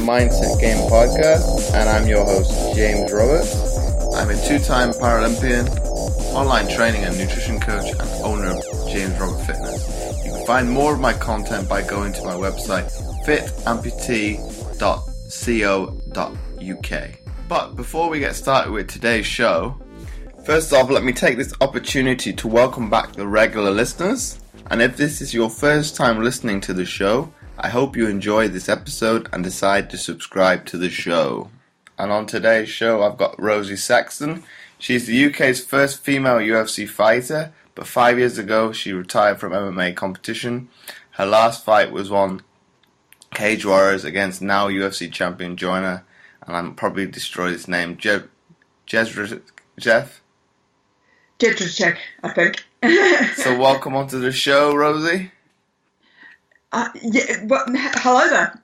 Mindset Game podcast, and I'm your host, James Roberts. I'm a two-time Paralympian, online training and nutrition coach, and owner of James Robert Fitness. You can find more of my content by going to my website, fitamputee.co.uk. But before we get started with today's show, first off, let me take this opportunity to welcome back the regular listeners. And if this is your first time listening to the show, I hope you enjoy this episode and decide to subscribe to the show. And on today's show, I've got Rosi Sexton. She's the UK's first female UFC fighter, but 5 years ago she retired from MMA competition. Her last fight was on Cage Warriors against now UFC champion Joanna, and I'm probably destroyed his name, Jędrzejczyk, I think. So welcome onto the show, Rosi. Hello there.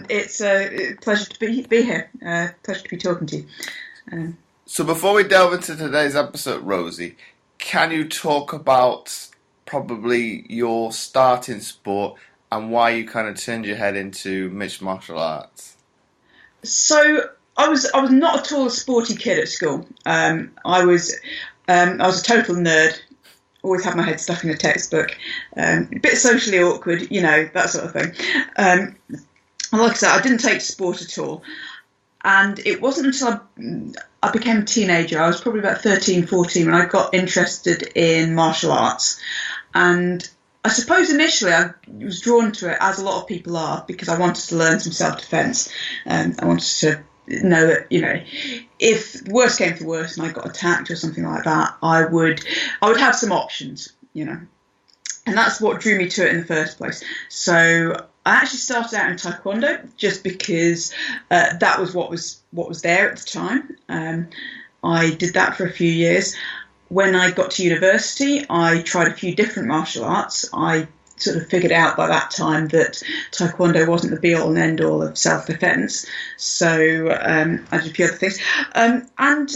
It's a pleasure to be here. Pleasure to be talking to you. So before we delve into today's episode, Rosi, can you talk about probably your start in sport and why you kind of turned your head into mixed martial arts? So I was not at all a sporty kid at school. I was a total nerd. Always had my head stuck in a textbook. A bit socially awkward, that sort of thing. And like I said, I didn't take to sport at all. And it wasn't until I became a teenager, I was probably about 13, 14, when I got interested in martial arts. And I suppose initially I was drawn to it, as a lot of people are, because I wanted to learn some self-defense. I wanted to know that, if the worst came to worst and I got attacked or something like that, I would have some options, and that's what drew me to it in the first place. So I actually started out in Taekwondo just because that was what was there at the time. I did that for a few years. When I got to university, I tried a few different martial arts. I sort of figured out by that time that Taekwondo wasn't the be-all and end-all of self-defense. So I did a few other things. And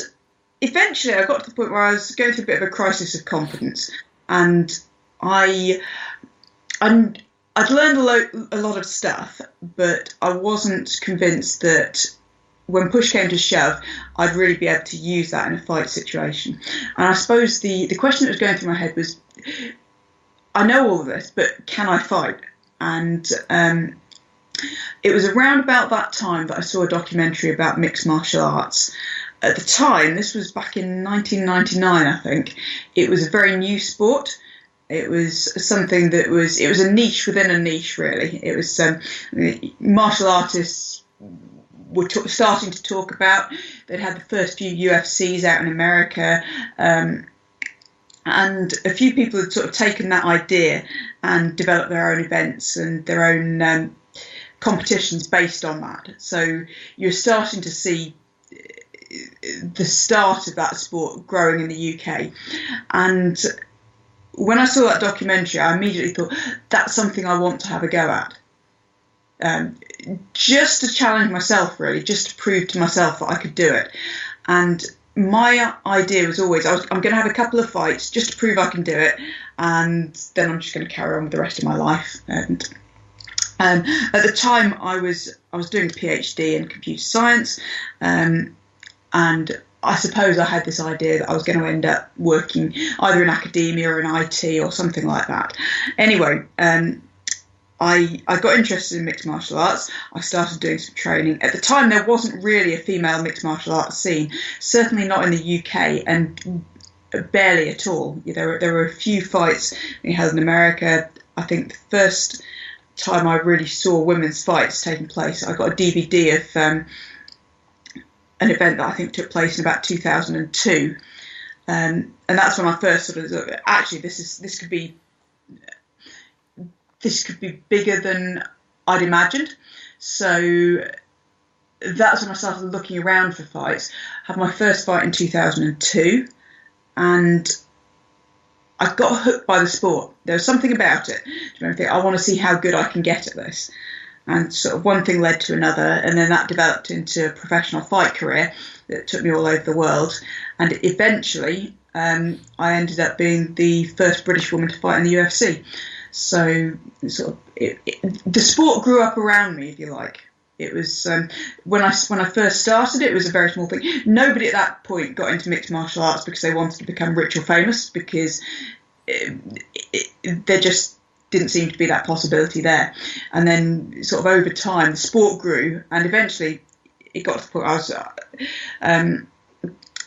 eventually I got to the point where I was going through a bit of a crisis of confidence. And I'd learned a lot of stuff, but I wasn't convinced that when push came to shove, I'd really be able to use that in a fight situation. And I suppose the question that was going through my head was, I know all of this, but can I fight? And it was around about that time that I saw a documentary about mixed martial arts. At the time, this was back in 1999, I think, it was a very new sport. It was something that it was a niche within a niche, really. It was martial artists were starting to talk about. They'd had the first few UFCs out in America. And a few people had sort of taken that idea and developed their own events and their own competitions based on that. So you're starting to see the start of that sport growing in the UK. And when I saw that documentary, I immediately thought, that's something I want to have a go at. Just to challenge myself, really, just to prove to myself that I could do it. And my idea was always, I'm going to have a couple of fights just to prove I can do it, and then I'm just going to carry on with the rest of my life. And at the time, I was doing a PhD in computer science, and I suppose I had this idea that I was going to end up working either in academia or in IT or something like that. Anyway, I got interested in mixed martial arts. I started doing some training. At the time, there wasn't really a female mixed martial arts scene, certainly not in the UK, and barely at all. There were a few fights we held in America. I think the first time I really saw women's fights taking place, I got a DVD of an event that I think took place in about 2002. And that's when I first sort of thought, actually, this could be bigger than I'd imagined. So that's when I started looking around for fights. I had my first fight in 2002, and I got hooked by the sport. There was something about it. I want to see how good I can get at this. And sort of one thing led to another, and then that developed into a professional fight career that took me all over the world. And eventually, I ended up being the first British woman to fight in the UFC. So the sport grew up around me, if you like. It was when I first started, it was a very small thing. Nobody at that point got into mixed martial arts because they wanted to become rich or famous, because there just didn't seem to be that possibility there. And then sort of over time, the sport grew, and eventually it got to the point I was.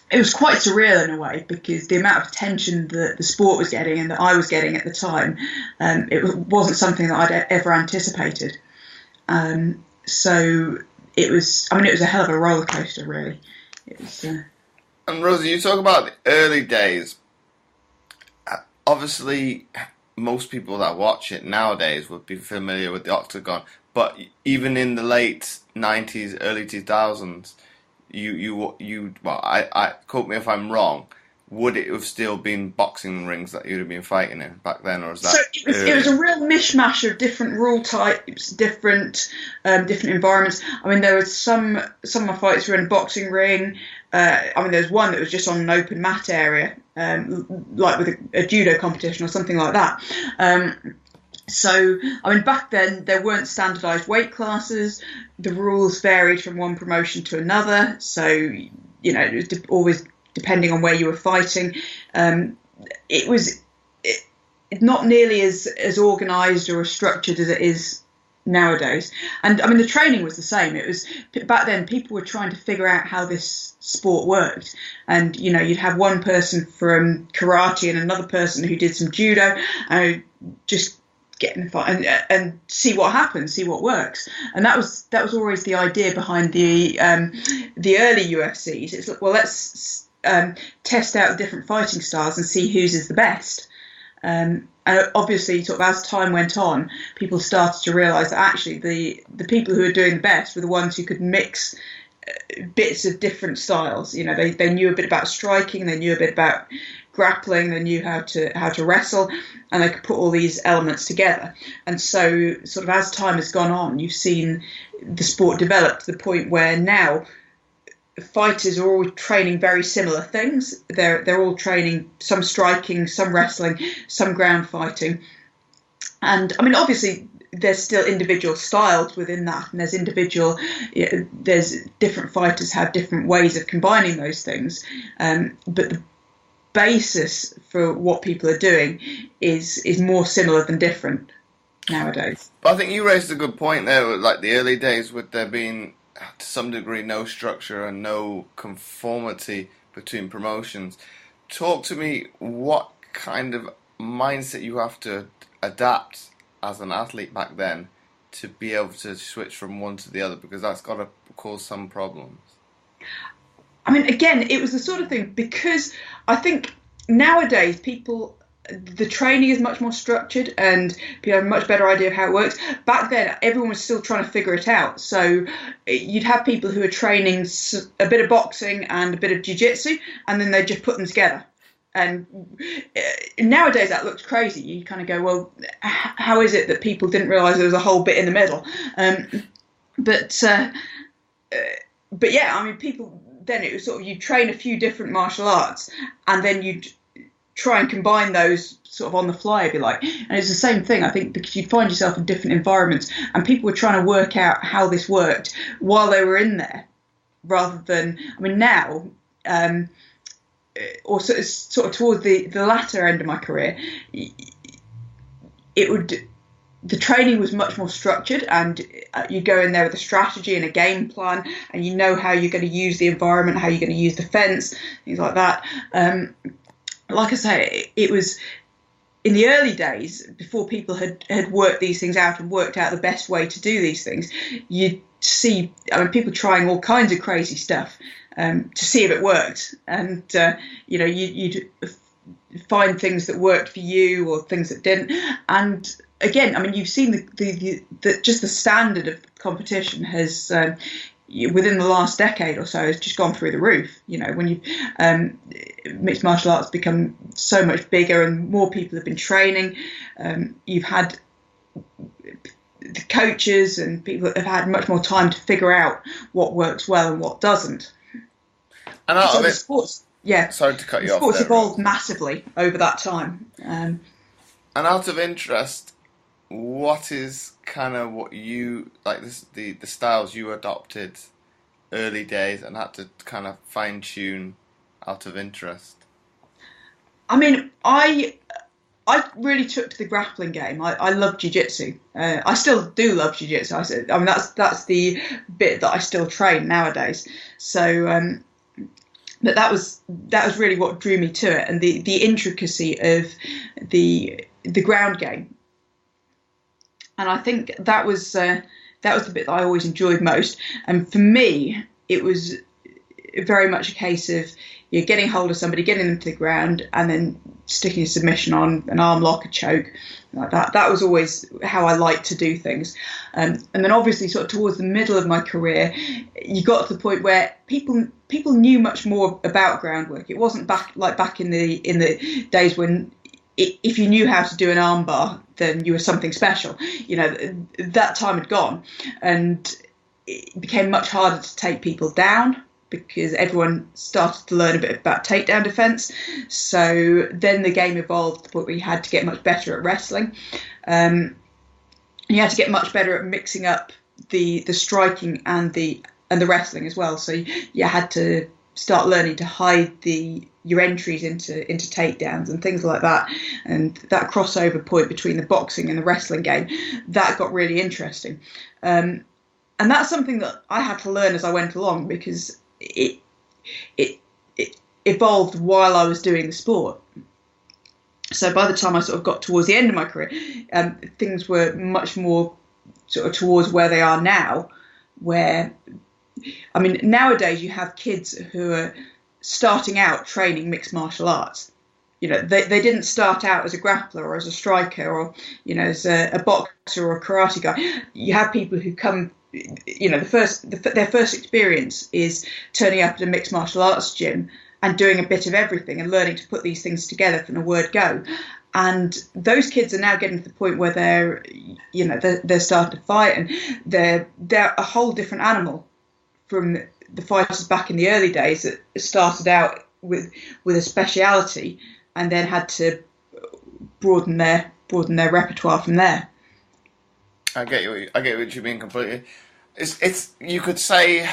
It was quite surreal in a way, because the amount of attention that the sport was getting and that I was getting at the time, it wasn't something that I'd ever anticipated. So it was a hell of a roller coaster, really. It was. And Rosie, you talk about the early days. Obviously, most people that watch it nowadays would be familiar with the octagon, but even in the late 90s, early 2000s, I quote me if I'm wrong, would it have still been boxing rings that you'd have been fighting in back then, or is that? So it was a real mishmash of different rule types, different environments. I mean, there was some of my fights were in a boxing ring. There was one that was just on an open mat area, like with a judo competition or something like that. So, back then there weren't standardised weight classes. The rules varied from one promotion to another. So, it was always depending on where you were fighting. It was not nearly as organised or as structured as it is nowadays. And the training was the same. It was back then people were trying to figure out how this sport worked. And, you'd have one person from karate and another person who did some judo, and just get in the fight and see what happens, see what works. And that was always the idea behind the early UFCs. It's like, well, let's test out the different fighting styles and see whose is the best. And obviously, sort of as time went on, people started to realise that actually the people who were doing the best were the ones who could mix bits of different styles. They knew a bit about striking, they knew a bit about grappling, they knew how to wrestle, and they could put all these elements together. And so, sort of as time has gone on, you've seen the sport develop to the point where now fighters are all training very similar things. They're all training some striking, some wrestling, some ground fighting. And obviously there's still individual styles within that, and there's different fighters have different ways of combining those things. But the basis for what people are doing is more similar than different nowadays. But I think you raised a good point there, like the early days, with there being to some degree no structure and no conformity between promotions. Talk to me what kind of mindset you have to adapt as an athlete back then to be able to switch from one to the other, because that's got to cause some problems. Again, it was the sort of thing, because I think nowadays the training is much more structured and people have a much better idea of how it works. Back then, everyone was still trying to figure it out. So you'd have people who are training a bit of boxing and a bit of jiu-jitsu, and then they just put them together. And nowadays that looks crazy. You kind of go, well, how is it that people didn't realise there was a whole bit in the middle? But yeah, people, then it was sort of, you train a few different martial arts and then you'd try and combine those sort of on the fly, if you like. And it's the same thing, I think, because you'd find yourself in different environments and people were trying to work out how this worked while they were in there, rather than, now, or sort of towards the latter end of my career, the training was much more structured, and you go in there with a strategy and a game plan, and you know how you're going to use the environment, how you're going to use the fence, things like that. Like I say, it was in the early days, before people had worked these things out and worked out the best way to do these things, you'd see people trying all kinds of crazy stuff to see if it worked. And, you'd find things that worked for you or things that didn't. And again, you've seen the just the standard of competition has, within the last decade or so, has just gone through the roof. When mixed martial arts become so much bigger and more people have been training, you've had the coaches and people have had much more time to figure out what works well and what doesn't. And so the sports, sorry to cut you off. Sports evolved massively over that time. And out of interest, what is kind of what you like the styles you adopted early days and had to kind of fine tune out of interest? I mean, I really took to the grappling game. I love Jiu-Jitsu. I still do love Jiu-Jitsu. I mean, that's the bit that I still train nowadays. So, but that was really what drew me to it, and the intricacy of the ground game. And I think that was the bit that I always enjoyed most. And for me, it was very much a case of you're getting hold of somebody, getting them to the ground, and then sticking a submission on, an arm lock, a choke, like that. That was always how I liked to do things. And then obviously sort of towards the middle of my career, you got to the point where people knew much more about groundwork. It wasn't back in the days when if you knew how to do an armbar, then you were something special. You know, that time had gone, and it became much harder to take people down because everyone started to learn a bit about takedown defense. So then the game evolved to the point where you had to get much better at wrestling. You had to get much better at mixing up the striking and the wrestling as well. So you had to start learning to hide your entries into takedowns and things like that. And that crossover point between the boxing and the wrestling game, that got really interesting. And that's something that I had to learn as I went along, because it evolved while I was doing the sport. So by the time I sort of got towards the end of my career, things were much more sort of towards where they are now, where, I mean, nowadays you have kids who are starting out training mixed martial arts. You know, they didn't start out as a grappler or as a striker or, you know, as a boxer or a karate guy. You have people who come, you know, their first experience is turning up at a mixed martial arts gym and doing a bit of everything and learning to put these things together from the word go. And those kids are now getting to the point where they're starting to fight, and they're a whole different animal from the fighters back in the early days that started out with a speciality and then had to broaden their repertoire from there. I get what you mean completely. It's you could say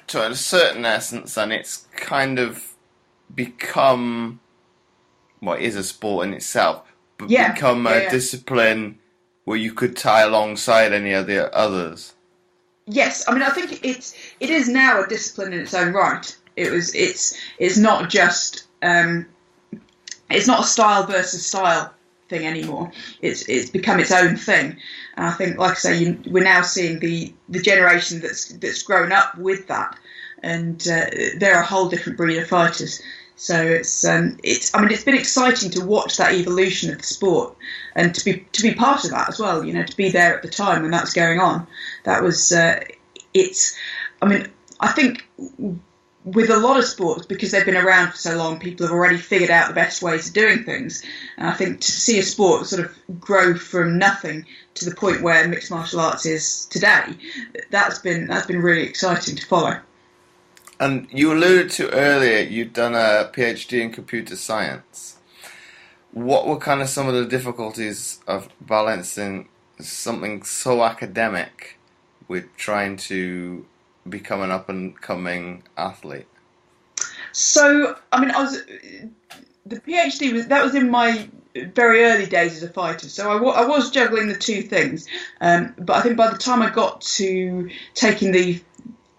to a certain essence, and it's kind of become what is a sport in itself, but become a discipline where you could tie alongside any of the others. Yes, I mean, I think it is now a discipline in its own right. It's not just it's not a style versus style thing anymore. It's become its own thing, and I think, like I say, we're now seeing the generation that's grown up with that, and they're a whole different breed of fighters. So it's been exciting to watch that evolution of the sport, and to be part of that as well. You know, to be there at the time when that's going on. That was I mean, I think with a lot of sports, because they've been around for so long, people have already figured out the best ways of doing things. And I think to see a sport sort of grow from nothing to the point where mixed martial arts is today, that's been really exciting to follow. And you alluded to earlier, you'd done a PhD in computer science. What were kind of some of the difficulties of balancing something so academic with trying to become an up-and-coming athlete? So, I mean, the PhD was in my very early days as a fighter. So I was juggling the two things. But I think by the time I got to taking the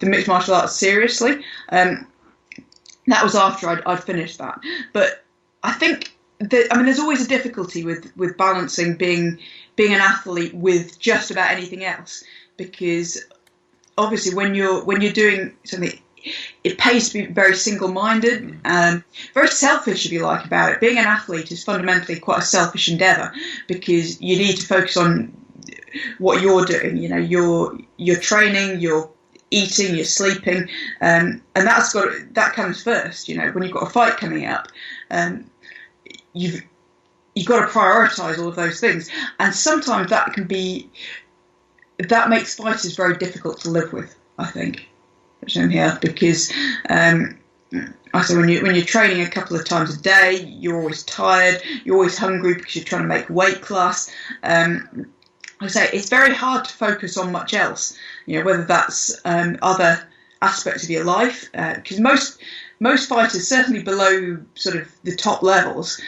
mixed martial arts seriously, that was after I'd finished that. But I think there's always a difficulty with balancing being an athlete with just about anything else, because obviously when you're doing something, it pays to be very single-minded, very selfish, if you like, about it. Being an athlete is fundamentally quite a selfish endeavour, because you need to focus on what you're doing. You know, you're training, you're eating, you're sleeping, and that comes first. You know, when you've got a fight coming up, you've got to prioritise all of those things, and sometimes that makes fighters very difficult to live with, I think. Because so when you're training a couple of times a day, you're always tired, you're always hungry because you're trying to make weight class, and I say it's very hard to focus on much else, whether that's other aspects of your life, because most fighters, certainly below sort of the top levels,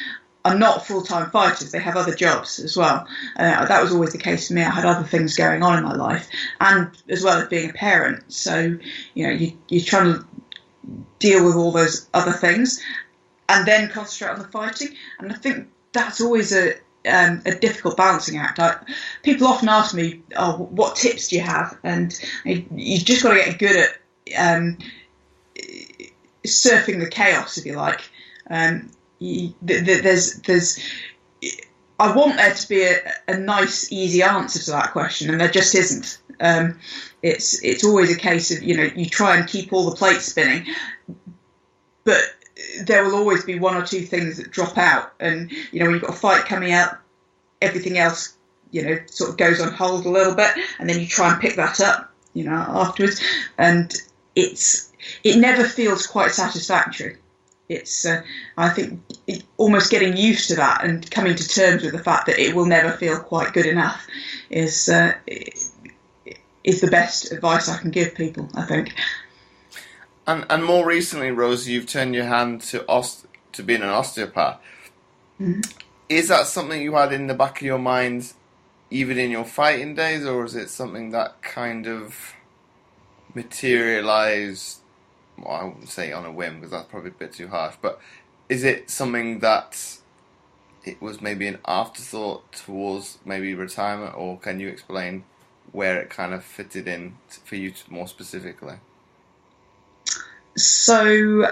are not full-time fighters. They have other jobs as well. That was always the case for me. I had other things going on in my life, and as well as being a parent. So, you're trying to deal with all those other things and then concentrate on the fighting. And I think that's always a difficult balancing act. People often ask me, "Oh, what tips do you have?" And you just got to get good at surfing the chaos, if you like. There's I want there to be a nice, easy answer to that question, and there just isn't. It's always a case of, you try and keep all the plates spinning, but there will always be one or two things that drop out. And, when you've got a fight coming out, everything else, sort of goes on hold a little bit, and then you try and pick that up, afterwards. And it never feels quite satisfactory. It's, I think, almost getting used to that and coming to terms with the fact that it will never feel quite good enough is the best advice I can give people, I think. And more recently, Rosie, you've turned your hand to being an osteopath. Mm-hmm. Is that something you had in the back of your mind even in your fighting days, or is it something that kind of materialised, well, I wouldn't say on a whim because that's probably a bit too harsh, but is it something that it was maybe an afterthought towards maybe retirement, or can you explain where it kind of fitted in for you more specifically? So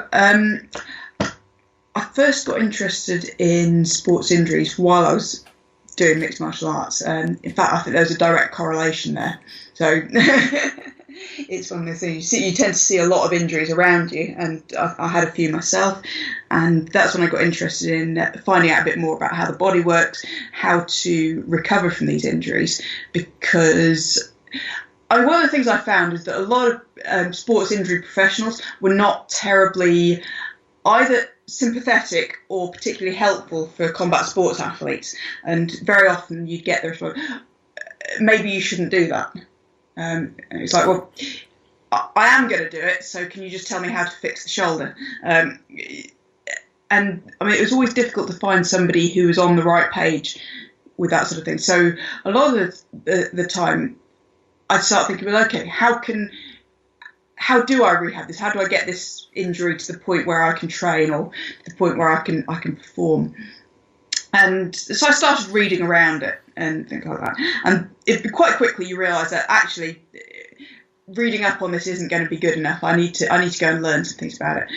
I first got interested in sports injuries while I was doing mixed martial arts. In fact, I think there's a direct correlation there. So it's one of the things you tend to see a lot of injuries around you, and I had a few myself, and that's when I got interested in finding out a bit more about how the body works, how to recover from these injuries, because one of the things I found is that a lot of sports injury professionals were not terribly either sympathetic or particularly helpful for combat sports athletes, and very often you'd get the response, maybe you shouldn't do that. And it's like, well, I am going to do it, so can you just tell me how to fix the shoulder? And I mean, it was always difficult to find somebody who was on the right page with that sort of thing. So a lot of the time I'd start thinking, well, okay, how do I rehab this? How do I get this injury to the point where I can train, or to the point where I can perform? And so I started reading around it and things like that. And quite quickly you realise that actually reading up on this isn't going to be good enough. I need to go and learn some things about it.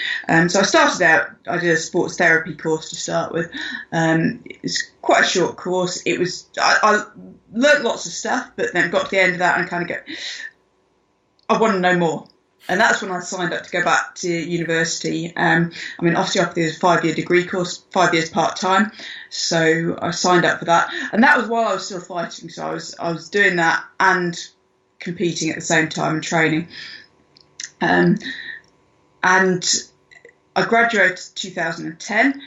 So I started out, I did a sports therapy course to start with. It's quite a short course. I learnt lots of stuff, but then got to the end of that and kind of go, I want to know more. And that's when I signed up to go back to university. Osteopathy is a 5-year degree course, 5 years part-time. So I signed up for that. And that was while I was still fighting. So I was doing that and competing at the same time and training. And I graduated in 2010.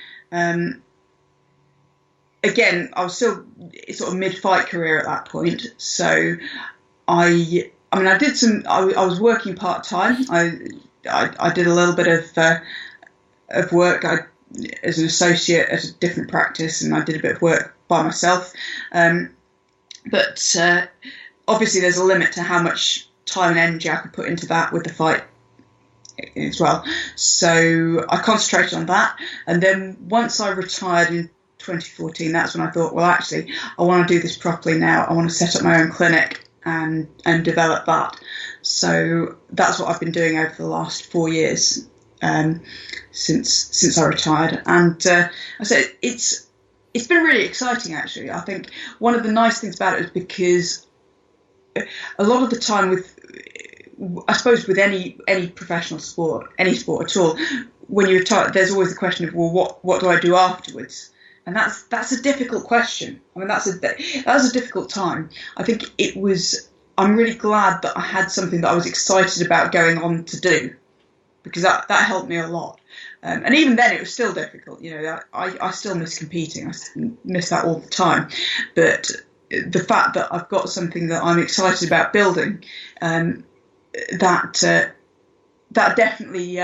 Again, I was still sort of mid-fight career at that point. So I was working part-time. I did a little bit of work as an associate at a different practice, and I did a bit of work by myself. But obviously there's a limit to how much time and energy I could put into that with the fight as well. So I concentrated on that. And then once I retired in 2014, that's when I thought, well, actually, I want to do this properly now. I want to set up my own clinic and develop that. So that's what I've been doing over the last 4 years since I retired. And I said it's been really exciting, actually. I think one of the nice things about it is because a lot of the time with any professional sport, any sport at all, when you retire, there's always the question of, well, what do I do afterwards? And that's a difficult question. I mean, that was a difficult time. I think I'm really glad that I had something that I was excited about going on to do, because that helped me a lot. And even then, it was still difficult. I still miss competing. I miss that all the time. But the fact that I've got something that I'm excited about building, that definitely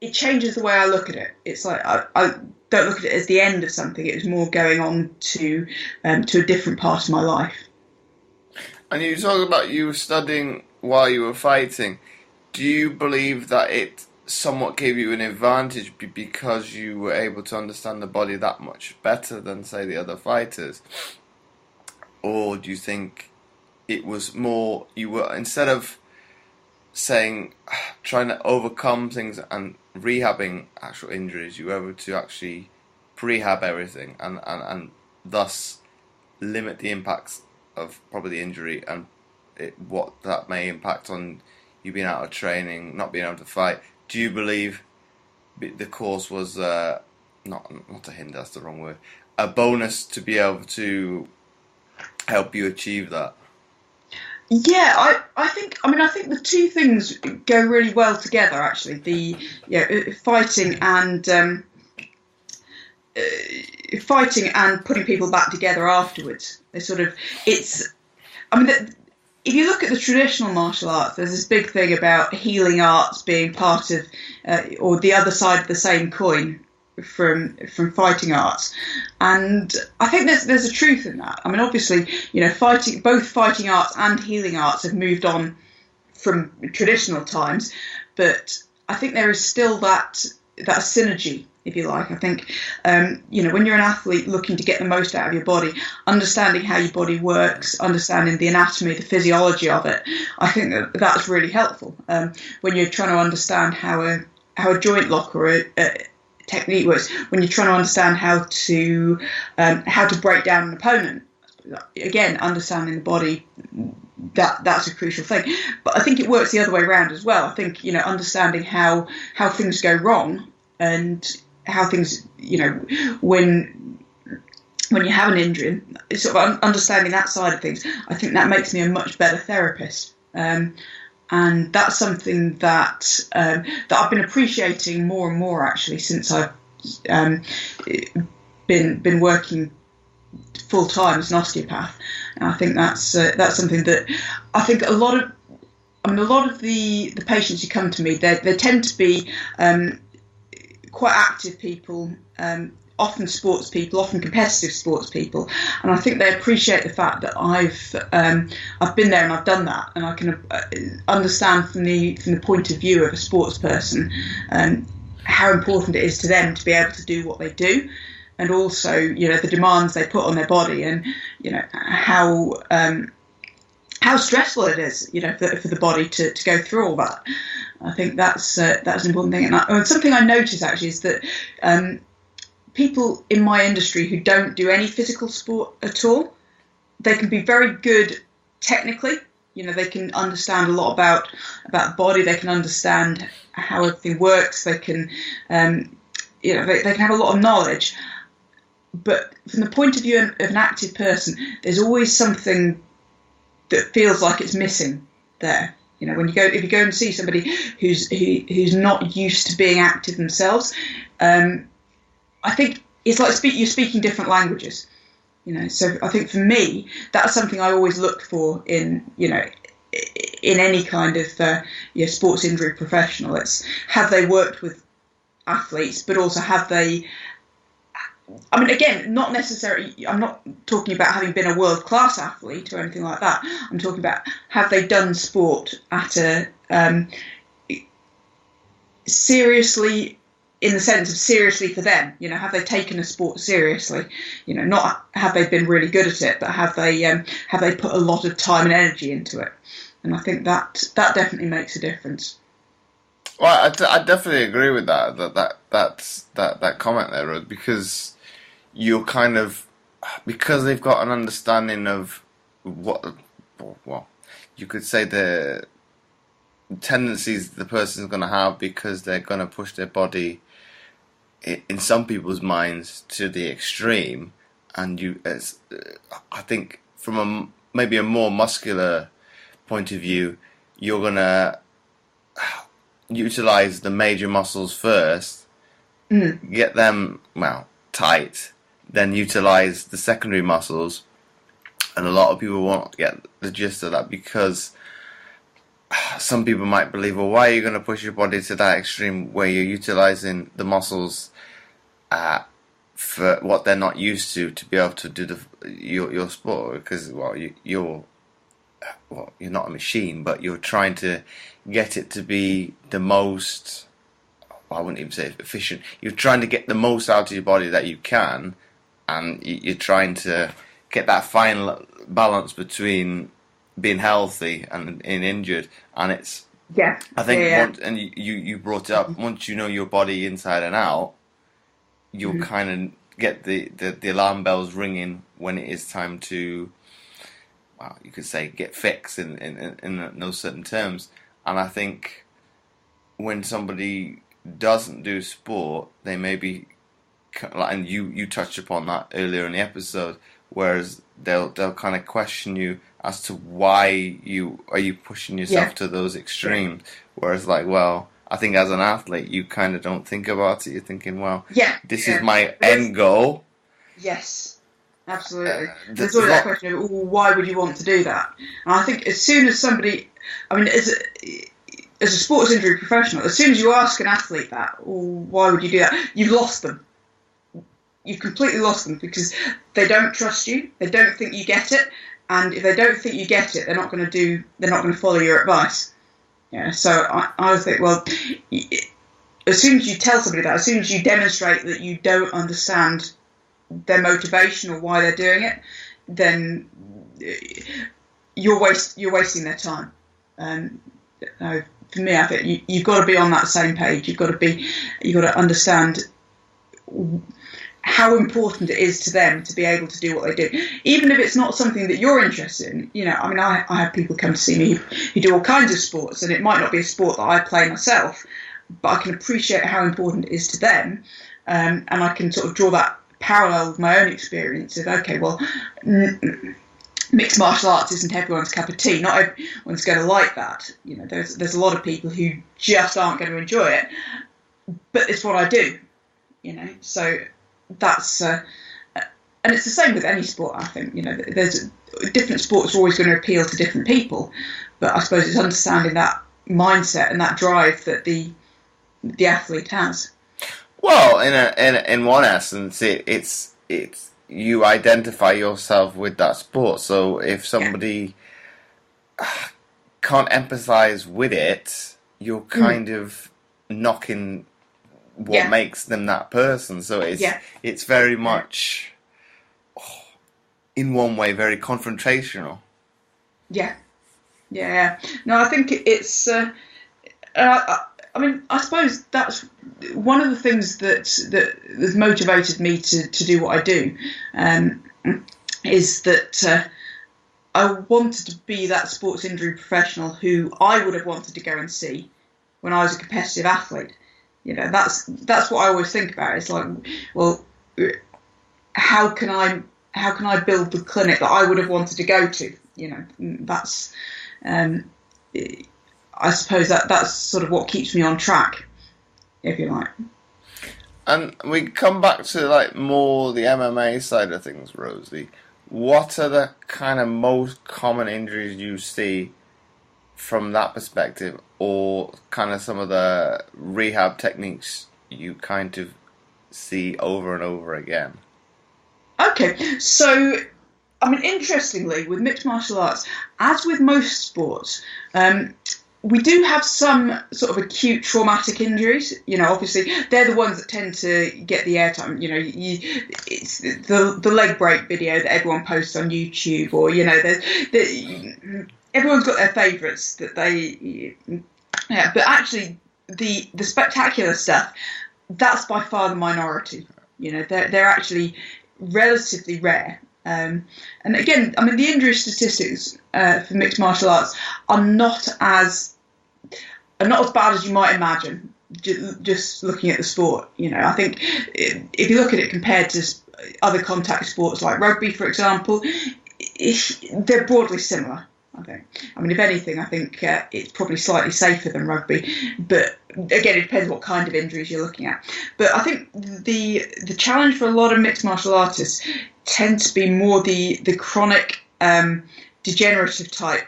it changes the way I look at it. It's like I don't look at it as the end of something. It was more going on to a different part of my life. And you talk about you were studying while you were fighting. Do you believe that it somewhat gave you an advantage because you were able to understand the body that much better than, say, the other fighters? Or do you think it was more, you were, instead of saying, trying to overcome things and rehabbing actual injuries, you were able to actually prehab everything and thus limit the impacts of probably the injury and what that may impact on you being out of training, not being able to fight? Do you believe the course was not a hinder, that's the wrong word, a bonus to be able to help you achieve that? Yeah, I think the two things go really well together. Actually, the fighting and putting people back together afterwards. They sort of if you look at the traditional martial arts, there's this big thing about healing arts being part of or the other side of the same coin from fighting arts, and I think there's a truth in that. I mean, obviously, both fighting arts and healing arts have moved on from traditional times, but I think there is still that synergy, if you like. I think when you're an athlete looking to get the most out of your body, understanding how your body works, understanding the anatomy, the physiology of it, I think that's really helpful. When you're trying to understand how a joint lock or a technique works, when you're trying to understand how to break down an opponent, again, understanding the body, that's a crucial thing. But I think it works the other way around as well. I think understanding how things go wrong and how things, when you have an injury, sort of understanding that side of things, I think that makes me a much better therapist. And that's something that I've been appreciating more and more, actually, since I've been working full time as an osteopath. And I think that's something that I think a lot of the patients who come to me, they tend to be quite active people, often sports people, often competitive sports people, and I think they appreciate the fact that I've been there and I've done that, and I can understand from the point of view of a sports person how important it is to them to be able to do what they do, and also the demands they put on their body, and how stressful it is for the body to go through all that. I think that's an important thing, and something I notice actually is that people in my industry who don't do any physical sport at all, they can be very good technically. They can understand a lot about the body. They can understand how everything works. They can, they can have a lot of knowledge. But from the point of view of an active person, there's always something that feels like it's missing there. If you go and see somebody who's not used to being active themselves, I think it's like you're speaking different languages. So I think for me, that's something I always look for in any kind of sports injury professional. It's, have they worked with athletes, but also have they, I mean, again, not necessarily, I'm not talking about having been a world-class athlete or anything like that. I'm talking about, have they done sport at a seriously, in the sense of seriously for them, have they taken a sport seriously? Not have they been really good at it, but have they put a lot of time and energy into it? And I think that definitely makes a difference. Well, I definitely agree with that comment there, Rod, because you're kind of, because they've got an understanding of what, well, you could say the tendencies the person's going to have, because they're going to push their body in some people's minds to the extreme, and I think from maybe a more muscular point of view, you're going to utilize the major muscles first, get them tight, then utilize the secondary muscles. And a lot of people won't get the gist of that, because some people might believe, well, why are you going to push your body to that extreme where you're utilizing the muscles for what they're not used to be able to do your sport? Because, well, you're not a machine, but you're trying to get it to be the most, well, I wouldn't even say efficient. You're trying to get the most out of your body that you can, and you're trying to get that fine balance between being healthy and injured. And it's, I think, once, and you brought it up, once you know your body inside and out, you'll kind of get the alarm bells ringing when it is time to, well, you could say, get fixed in those certain terms. And I think when somebody doesn't do sport, they may be, and you touched upon that earlier in the episode, whereas they'll kind of question you as to why you pushing yourself to those extremes. Whereas, like, well, I think as an athlete, you kind of don't think about it. You're thinking, well, this is my end goal. Yes, absolutely. There's always that question of, well, why would you want to do that? And I think as soon as somebody, I mean, as a sports injury professional, as soon as you ask an athlete that, well, why would you do that? You've lost them. You've completely lost them, because they don't trust you. They don't think you get it, and if they don't think you get it, they're not going to follow your advice. Yeah. So I think, well, as soon as you tell somebody that, as soon as you demonstrate that you don't understand their motivation or why they're doing it, then you're wasting their time. For me, I think you've got to be on that same page. You've got to understand how important it is to them to be able to do what they do, even if it's not something that you're interested in. You know, I mean, I have people come to see me who do all kinds of sports, and it might not be a sport that I play myself, but I can appreciate how important it is to them, and I can sort of draw that parallel with my own experience of, okay, well, mixed martial arts isn't everyone's cup of tea. Not everyone's going to like that. You know, there's a lot of people who just aren't going to enjoy it, but it's what I do. You know, so that's and it's the same with any sport. I think, you know, there's different sports are always going to appeal to different people, but I suppose it's understanding that mindset and that drive that the athlete has. Well, in one essence, it's you identify yourself with that sport. So if somebody can't empathise with it, you're kind of knocking what makes them that person. So it's very much, in one way, very confrontational. Yeah. No, I think it's. I mean, I suppose that's one of the things that has motivated me to do what I do, is that I wanted to be that sports injury professional who I would have wanted to go and see when I was a competitive athlete. You know, that's what I always think about. It's like, well, how can I build the clinic that I would have wanted to go to? You know, that's. I suppose that's sort of what keeps me on track, if you like. And we come back to like more the MMA side of things, Rosie. What are the kind of most common injuries you see from that perspective, or kind of some of the rehab techniques you kind of see over and over again? Okay, so I mean, interestingly, with mixed martial arts, as with most sports, we do have some sort of acute traumatic injuries. You know, obviously, they're the ones that tend to get the airtime. You know, it's the leg break video that everyone posts on YouTube, or, you know, everyone's got their favourites that they. Yeah, but actually, the spectacular stuff, that's by far the minority. You know, they're actually relatively rare. And again, I mean, the injury statistics for mixed martial arts are not as bad as you might imagine. Just looking at the sport, you know, I think if you look at it compared to other contact sports like rugby, for example, they're broadly similar. I think. I mean, if anything, I think it's probably slightly safer than rugby. But again, it depends what kind of injuries you're looking at. But I think the challenge for a lot of mixed martial artists tends to be more the chronic degenerative type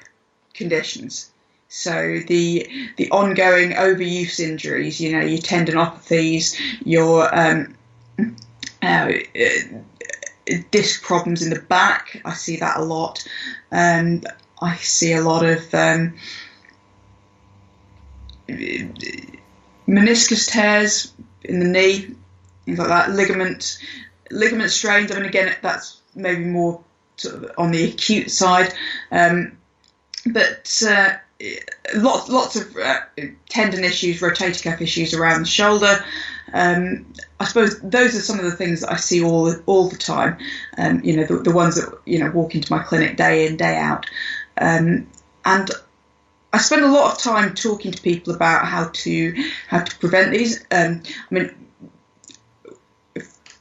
conditions. So the ongoing overuse injuries, you know, your tendinopathies, your disc problems in the back. I see that a lot. I see a lot of meniscus tears in the knee, things like that. Ligament strains. I mean, again, that's maybe more sort of on the acute side, but lots of tendon issues, rotator cuff issues around the shoulder. I suppose those are some of the things that I see all the time. You know, the ones that, you know, walk into my clinic day in, day out, and I spend a lot of time talking to people about how to prevent these. I mean,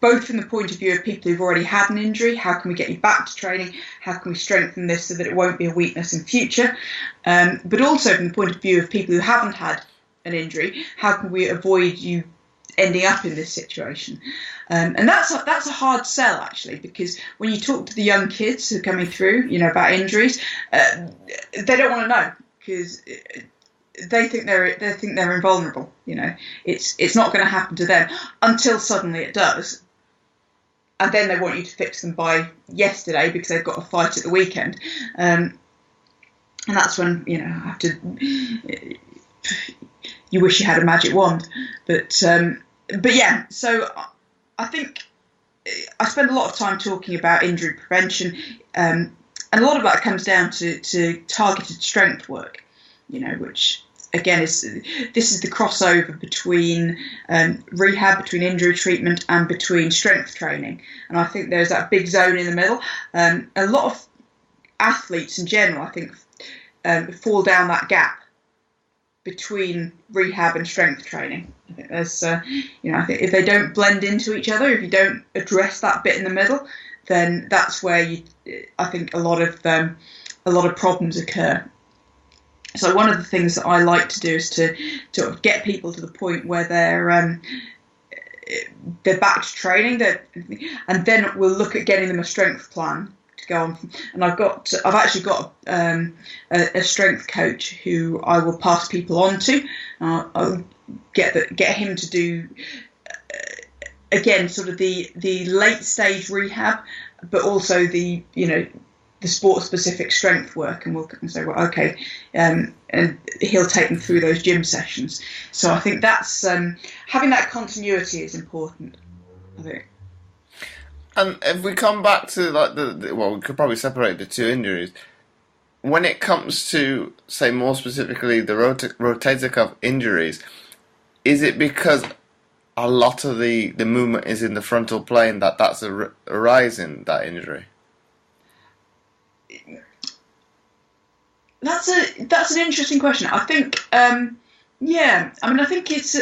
both from the point of view of people who've already had an injury, how can we get you back to training? How can we strengthen this so that it won't be a weakness in future? But also from the point of view of people who haven't had an injury, how can we avoid you ending up in this situation? And that's a hard sell, actually, because when you talk to the young kids who are coming through, you know, about injuries, they don't want to know, because they think they're invulnerable. You know, it's not going to happen to them until suddenly it does, and then they want you to fix them by yesterday because they've got a fight at the weekend, and that's when, you know, I have to. You wish you had a magic wand, but yeah. So I think I spend a lot of time talking about injury prevention, and a lot of that comes down to targeted strength work, you know, which again this is the crossover between rehab, between injury treatment, and between strength training. And I think there's that big zone in the middle. A lot of athletes in general, I think, fall down that gap between rehab and strength training. I think there's, you know, I think if they don't blend into each other, if you don't address that bit in the middle, then that's where I think a lot of problems occur. So one of the things that I like to do is to get people to the point where they're back to training, and then we'll look at getting them a strength plan to go on. And I've actually got a strength coach who I will pass people on to. I'll get him to do again sort of the late stage rehab, but also the sport specific strength work, and we'll say, well, okay, and he'll take them through those gym sessions. So I think that's having that continuity is important, I think. And if we come back to like we could probably separate the two injuries. When it comes to, say, more specifically the rotator cuff injuries, is it because a lot of the movement is in the frontal plane that's arising that injury? That's an interesting question. I think, I think it's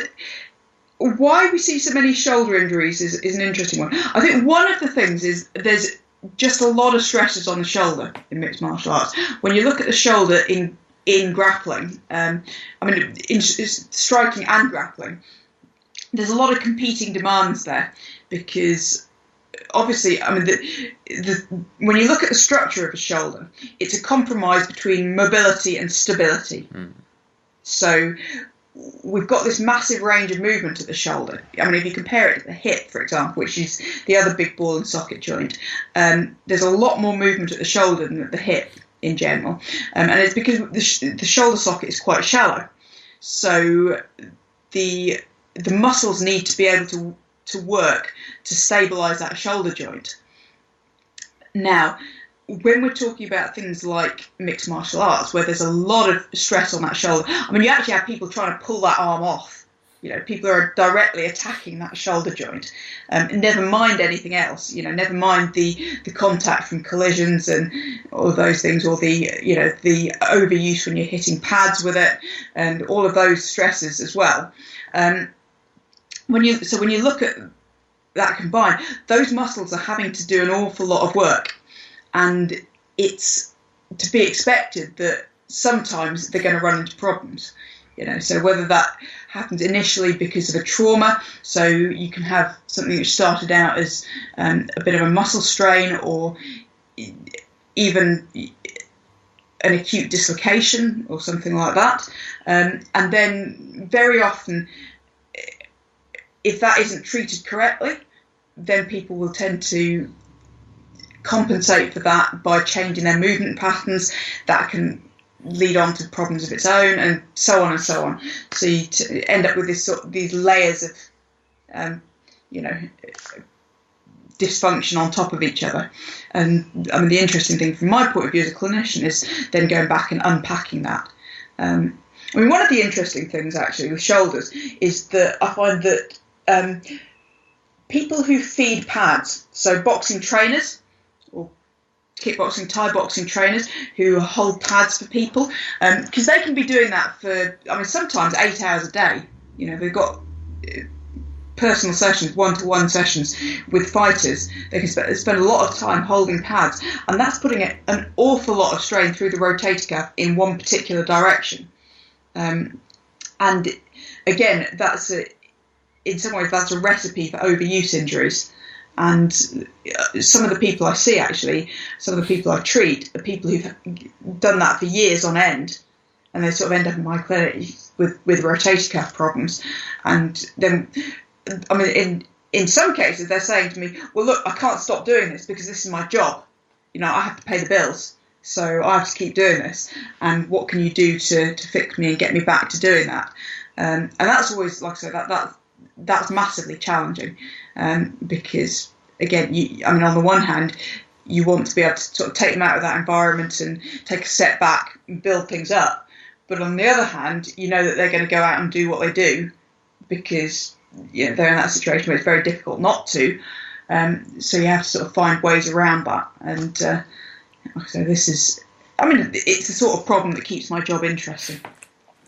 why we see so many shoulder injuries is an interesting one. I think one of the things is there's just a lot of stresses on the shoulder in mixed martial arts. When you look at the shoulder in grappling, in striking and grappling, there's a lot of competing demands there, because obviously, when you look at the structure of a shoulder, it's a compromise between mobility and stability. So we've got this massive range of movement at the shoulder. I mean, if you compare it to the hip, for example, which is the other big ball and socket joint, there's a lot more movement at the shoulder than at the hip in general. And it's because the shoulder socket is quite shallow. So the muscles need to be able to work to stabilise that shoulder joint. Now, when we're talking about things like mixed martial arts, where there's a lot of stress on that shoulder, I mean, you actually have people trying to pull that arm off. You know, people are directly attacking that shoulder joint. Never mind anything else. You know, never mind the contact from collisions and all of those things, or the overuse when you're hitting pads with it, and all of those stresses as well. When you look at that combined, those muscles are having to do an awful lot of work, and it's to be expected that sometimes they're going to run into problems. So whether that happens initially because of a trauma, so you can have something which started out as a bit of a muscle strain, or even an acute dislocation or something like that. And then very often, if that isn't treated correctly, then people will tend to compensate for that by changing their movement patterns. That can lead on to problems of its own, and so on and so on. So you end up with these layers of, dysfunction on top of each other. And I mean, the interesting thing from my point of view as a clinician is then going back and unpacking that. One of the interesting things actually with shoulders is that I find that people who feed pads, so boxing trainers or kickboxing, Thai boxing trainers who hold pads for people, because they can be doing that for, sometimes 8 hours a day. They've got personal sessions, one-to-one sessions with fighters. They can spend a lot of time holding pads, and that's putting an awful lot of strain through the rotator cuff in one particular direction. And again, in some ways that's a recipe for overuse injuries. And some of the people I see, actually, some of the people I treat, are people who've done that for years on end, and they sort of end up in my clinic with rotator cuff problems. And then, in some cases, they're saying to me, well, look, I can't stop doing this because this is my job. I have to pay the bills, so I have to keep doing this. And what can you do to fix me and get me back to doing that? And that's always, like I said, that's massively challenging, because, again, on the one hand, you want to be able to sort of take them out of that environment and take a step back and build things up. But on the other hand, that they're going to go out and do what they do because they're in that situation where it's very difficult not to. So you have to sort of find ways around that. And so this is, it's the sort of problem that keeps my job interesting.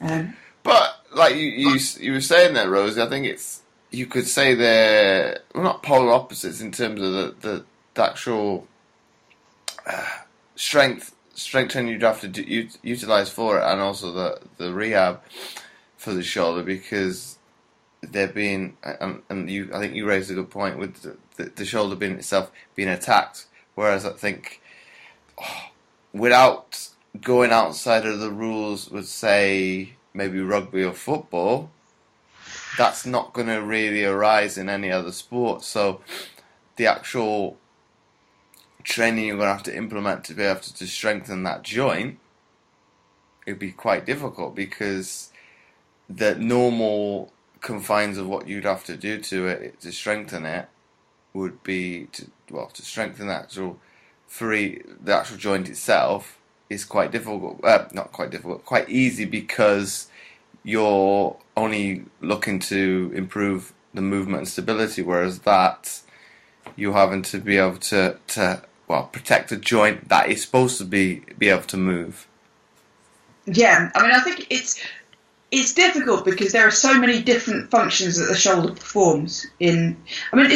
But like you were saying there, Rosie, I think you could say they're not polar opposites in terms of the actual strength training you'd have to utilize for it, and also the rehab for the shoulder, because they're being, and I think you raised a good point with the shoulder being attacked. Whereas I think without going outside of the rules with, say, maybe rugby or football, that's not going to really arise in any other sport. So the actual training you're going to have to implement to be able to strengthen that joint, it'd be quite difficult, because the normal confines of what you'd have to do to it to strengthen it would be to strengthen the actual joint itself is quite difficult. Not quite difficult, quite easy, because you're only looking to improve the movement and stability, whereas that you're having to be able to protect a joint that is supposed to be able to move. Yeah, I think it's difficult because there are so many different functions that the shoulder performs in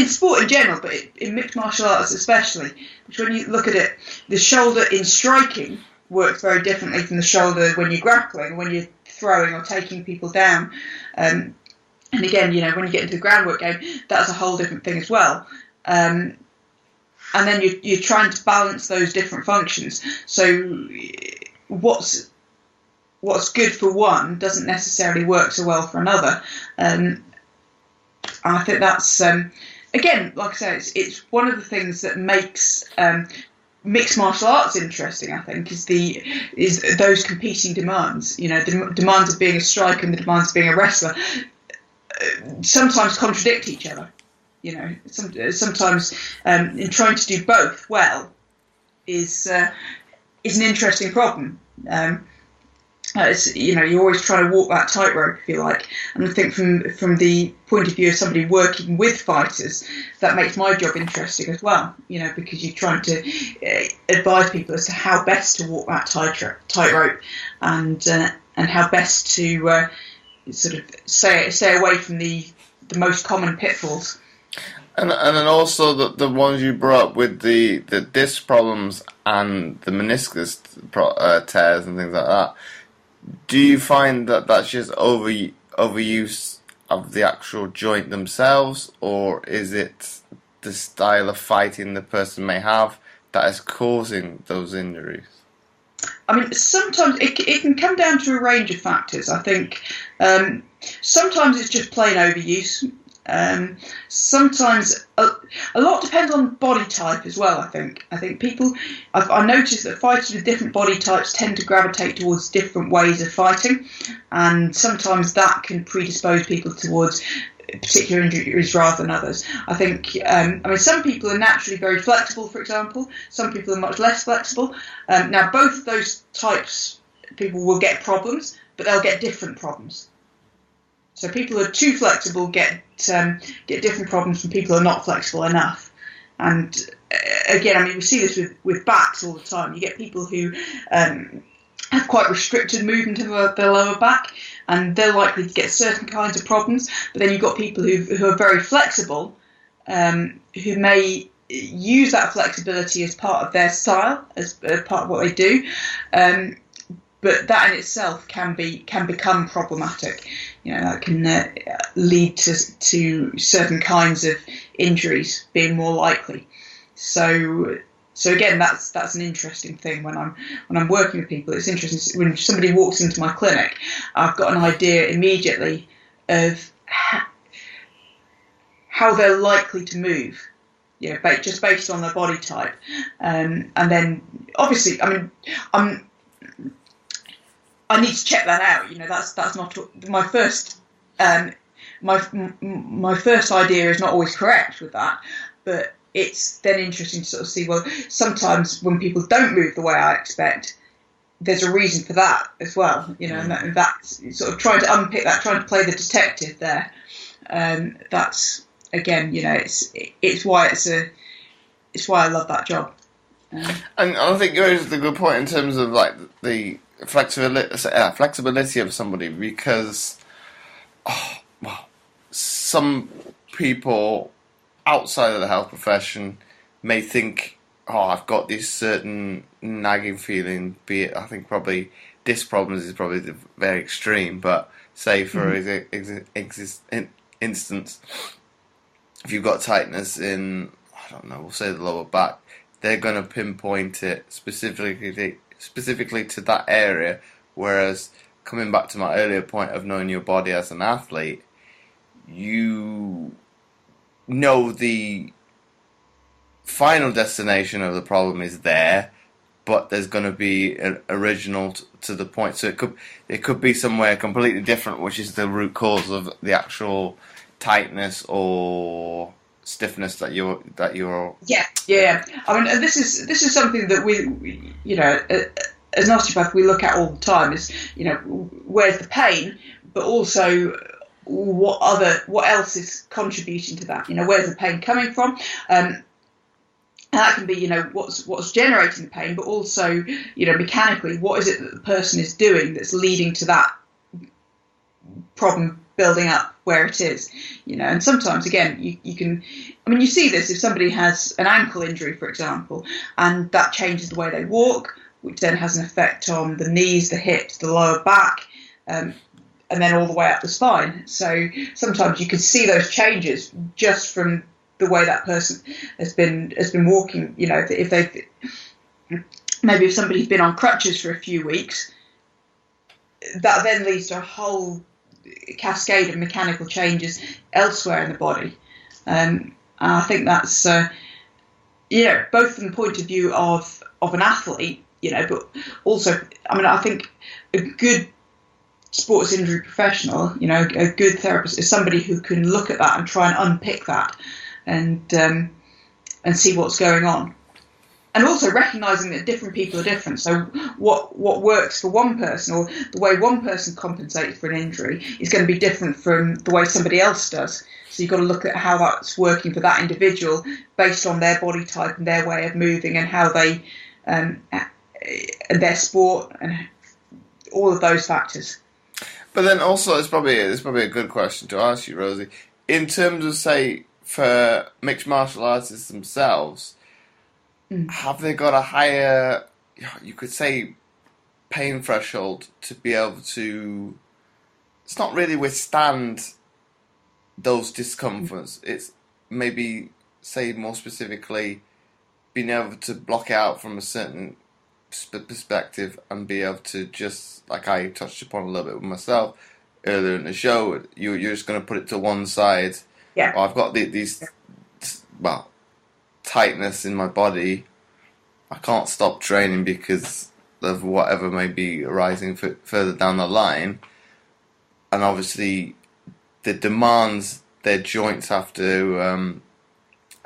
sport in general, but in mixed martial arts especially. Which, when you look at it, the shoulder in striking works very differently from the shoulder when you're grappling, when you're throwing or taking people down. And again, when you get into the groundwork game, that's a whole different thing as well. And then you're trying to balance those different functions. So what's good for one doesn't necessarily work so well for another. And I think that's, again, like I say, it's one of the things that makes mixed martial arts interesting, I think, is those competing demands. The demands of being a striker and the demands of being a wrestler sometimes contradict each other. Sometimes in trying to do both well is an interesting problem. You're always trying to walk that tightrope, if you like. And I think from the point of view of somebody working with fighters, that makes my job interesting as well. Because you're trying to advise people as to how best to walk that tightrope, and how best to sort of stay away from the most common pitfalls. And then also the ones you brought up with the disc problems and the meniscus tears and things like that. Do you find that that's just overuse of the actual joint themselves, or is it the style of fighting the person may have that is causing those injuries? I mean, sometimes it can come down to a range of factors. I think sometimes it's just plain overuse. Sometimes a lot depends on body type as well. I think people. I noticed that fighters with different body types tend to gravitate towards different ways of fighting, and sometimes that can predispose people towards particular injuries rather than others. I think. Some people are naturally very flexible. For example, some people are much less flexible. Now, both of those types, people will get problems, but they'll get different problems. So people who are too flexible get different problems from people who are not flexible enough. And again, we see this with backs all the time. You get people who have quite restricted movement of their lower back, and they're likely to get certain kinds of problems. But then you've got people who are very flexible, who may use that flexibility as part of their style, as part of what they do. But that in itself can become problematic. That can lead to certain kinds of injuries being more likely. So again, that's an interesting thing when I'm working with people. It's interesting when somebody walks into my clinic, I've got an idea immediately of how they're likely to move. Just based on their body type, and then obviously, I need to check that out. That's not my first. My first idea is not always correct with that, but it's then interesting to sort of see. Well, sometimes when people don't move the way I expect, there's a reason for that as well. And that's sort of trying to unpick that, trying to play the detective there. That's again, it's why it's why I love that job. And I think you raised a good point in terms of like the flexibility of somebody, because some people outside of the health profession may think, I've got this certain nagging feeling, be it, I think probably disc problems is probably very extreme, but say for instance, if you've got tightness in, I don't know, we'll say the lower back, they're going to pinpoint it specifically to that area, whereas coming back to my earlier point of knowing your body as an athlete, you know the final destination of the problem is there, but there's going to be an original to the point. So it could be somewhere completely different, which is the root cause of the actual tightness or stiffness that you're. Yeah. This is something that we as an osteopath we look at all the time. Is where's the pain, but also what else is contributing to that? Where's the pain coming from? And that can be what's generating the pain, but also mechanically what is it that the person is doing that's leading to that problem building up where it is, and sometimes again you can, you see this if somebody has an ankle injury, for example, and that changes the way they walk, which then has an effect on the knees, the hips, the lower back, and then all the way up the spine. So sometimes you can see those changes just from the way that person has been walking. If somebody's been on crutches for a few weeks, that then leads to a whole cascade of mechanical changes elsewhere in the body. I think that's both from the point of view of an athlete, but also I think a good sports injury professional, a good therapist is somebody who can look at that and try and unpick that and see what's going on. And also recognising that different people are different. So what works for one person, or the way one person compensates for an injury, is going to be different from the way somebody else does. So you've got to look at how that's working for that individual based on their body type and their way of moving and how they and their sport and all of those factors. But then also it's probably a good question to ask you, Rosie. In terms of, say, for mixed martial artists themselves, have they got a higher, you could say, pain threshold to be able to, it's not really withstand those discomforts. It's maybe, say more specifically, being able to block out from a certain perspective and be able to, just like I touched upon a little bit with myself earlier in the show, you're just going to put it to one side. Yeah. I've got these tightness in my body. I can't stop training because of whatever may be arising further down the line. And obviously the demands their joints have to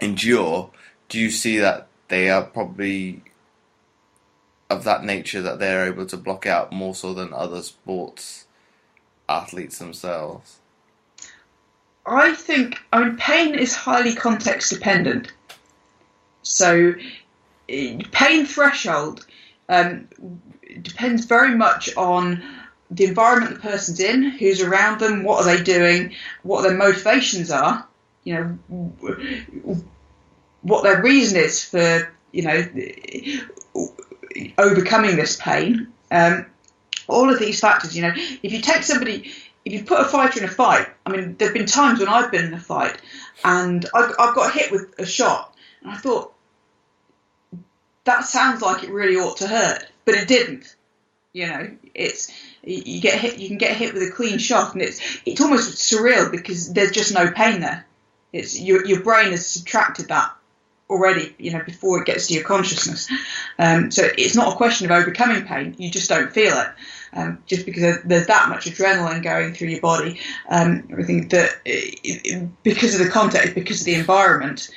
endure, do you see that they are probably of that nature that they're able to block out more so than other sports athletes themselves? I mean, pain is highly context dependent. So, pain threshold depends very much on the environment the person's in, who's around them, what are they doing, what their motivations are, what their reason is for, overcoming this pain. All of these factors, if you take somebody, if you put a fighter in a fight, I mean, there have been times when I've been in a fight and I've got hit with a shot and I thought, that sounds like it really ought to hurt, but it didn't. It's, you can get hit with a clean shot and it's almost surreal because there's just no pain there. It's your brain has subtracted that already, before it gets to your consciousness. So it's not a question of overcoming pain. You just don't feel it, just because there's that much adrenaline going through your body. Everything that, because of the context, because of the environment,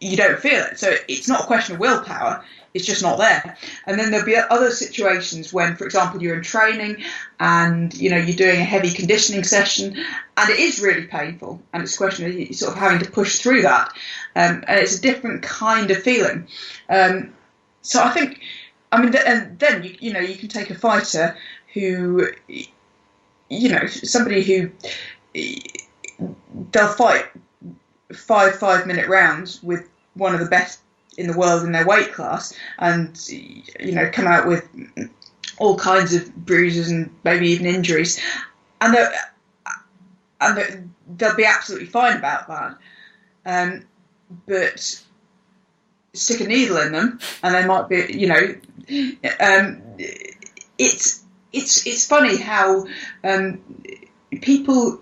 you don't feel it. So it's not a question of willpower. It's just not there. And then there'll be other situations when, for example, you're in training and, you're doing a heavy conditioning session and it is really painful. And it's a question of you sort of having to push through that. And it's a different kind of feeling. So I think, and then, you can take a fighter who, somebody who, they'll fight 5-minute rounds with one of the best in the world in their weight class and come out with all kinds of bruises and maybe even injuries, and they'll be absolutely fine about that, but stick a needle in them and they might be it's funny how people,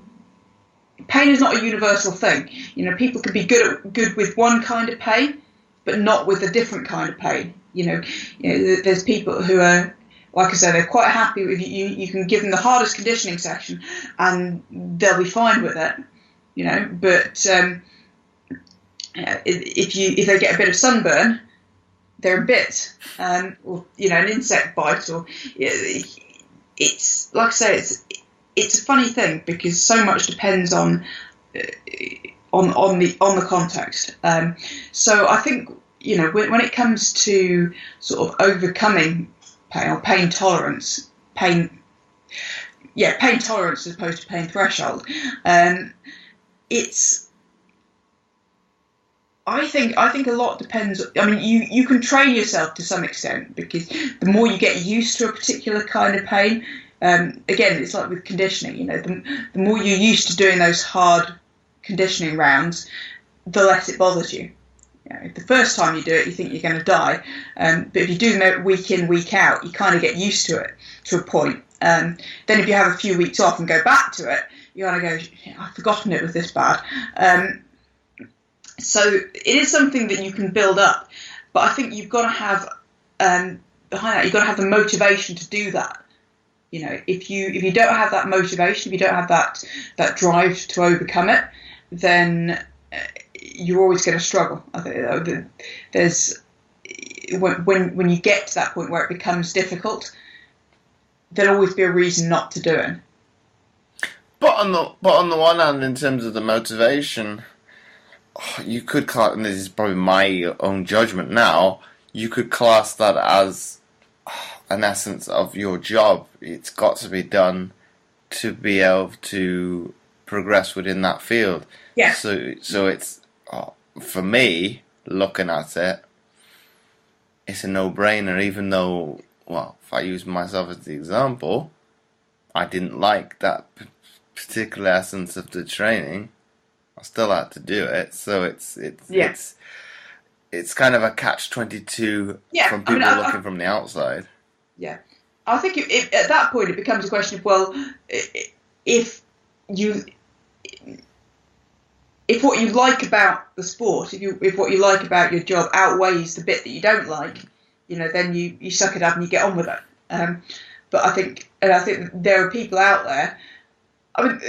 pain is not a universal thing. People can be good with one kind of pain but not with a different kind of pain. There's people who are, like I said, they're quite happy with you. You can give them the hardest conditioning session and they'll be fine with it. But if they get a bit of sunburn, they're a bit, or an insect bite, or it's like I say, it's a funny thing because so much depends on the context. So I think when it comes to sort of overcoming pain or pain tolerance as opposed to pain threshold, I think a lot depends. I mean, you can train yourself to some extent because the more you get used to a particular kind of pain, again, it's like with conditioning. The more you're used to doing those hard conditioning rounds, the less it bothers you. The first time you do it, you think you're going to die, but if you do them week in, week out, you kind of get used to it to a point. Then if you have a few weeks off and go back to it, you kind of go, I've forgotten it was this bad. So it is something that you can build up, but I think you've got to have behind that, you've got to have the motivation to do that. If you don't have that motivation, if you don't have that drive to overcome it, then you're always going to struggle. I think there's when you get to that point where it becomes difficult, there'll always be a reason not to do it. But on the one hand, in terms of the motivation, you could class, and this is probably my own judgment now, you could class that as an essence of your job. It's got to be done to be able to progress within that field. Yeah. So it's, for me, looking at it, it's a no-brainer, even though well, if I use myself as the example, I didn't like that particular essence of the training. I still had to do it, so it's kind of a catch-22 from people looking from the outside. Yeah, I think at that point it becomes a question of, well, if what you like about the sport, if what you like about your job outweighs the bit that you don't like, then you suck it up and you get on with it. But I think there are people out there. I mean,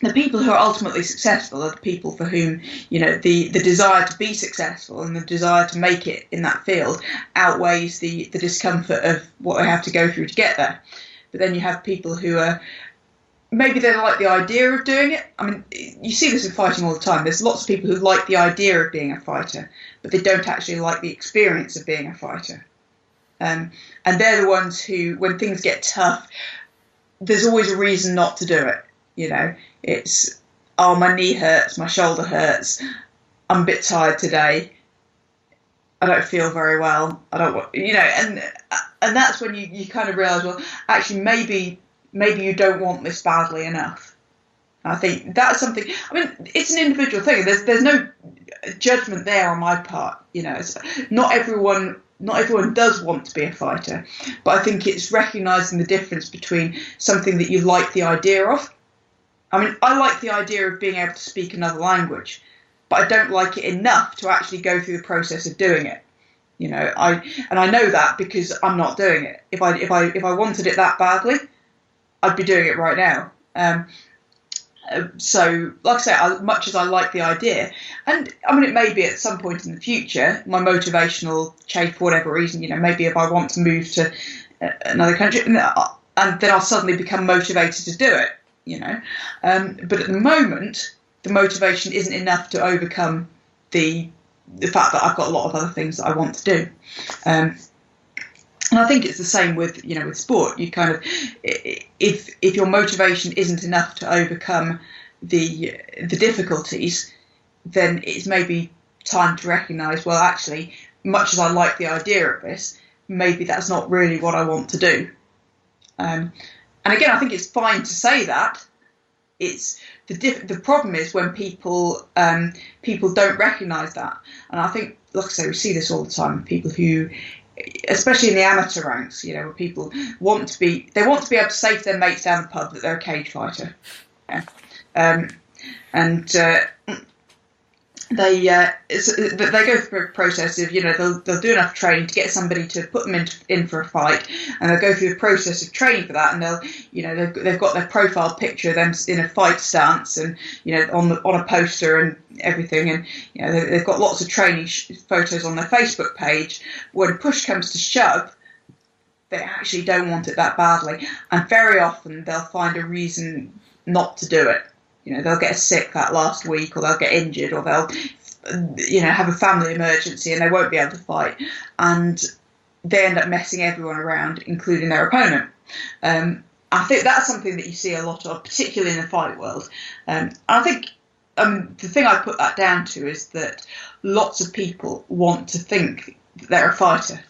the people who are ultimately successful are the people for whom, the desire to be successful and the desire to make it in that field outweighs the discomfort of what they have to go through to get there. But then you have people who are, maybe they like the idea of doing it. I mean, you see this in fighting all the time. There's lots of people who like the idea of being a fighter, but they don't actually like the experience of being a fighter. And they're the ones who, when things get tough, there's always a reason not to do it. It's, oh, my knee hurts, my shoulder hurts, I'm a bit tired today, I don't feel very well, I don't want, and that's when you kind of realise, well, actually, maybe you don't want this badly enough. I think that's something, I mean, it's an individual thing. There's no judgment there on my part. Not everyone does want to be a fighter, but I think it's recognising the difference between something that you like the idea of. I mean, I like the idea of being able to speak another language, but I don't like it enough to actually go through the process of doing it. I know that because I'm not doing it. If I wanted it that badly, I'd be doing it right now. So, like I say, much as I like the idea, and I mean, it may be at some point in the future, my motivation will change for whatever reason. Maybe if I want to move to another country, and then I'll suddenly become motivated to do it. But at the moment, the motivation isn't enough to overcome the fact that I've got a lot of other things that I want to do. And I think it's the same with with sport. You kind of, if your motivation isn't enough to overcome the difficulties, then it's maybe time to recognise, well, actually, much as I like the idea of this, maybe that's not really what I want to do. And again, I think it's fine to say that. It's the problem is when people don't recognise that, and I think, like I say, we see this all the time. People who, especially in the amateur ranks, where people want to be able to say to their mates down the pub that they're a cage fighter, and they go through a process of they'll do enough training to get somebody to put them in for a fight, and they'll go through the process of training for that, and they've got their profile picture of them in a fight stance and on a poster and everything, and they've got lots of training photos on their Facebook page. When push comes to shove, they actually don't want it that badly, and very often they'll find a reason not to do it. They'll get sick that last week, or they'll get injured, or they'll, have a family emergency and they won't be able to fight. And they end up messing everyone around, including their opponent. I think that's something that you see a lot of, particularly in the fight world. I think the thing I put that down to is that lots of people want to think that they're a fighter.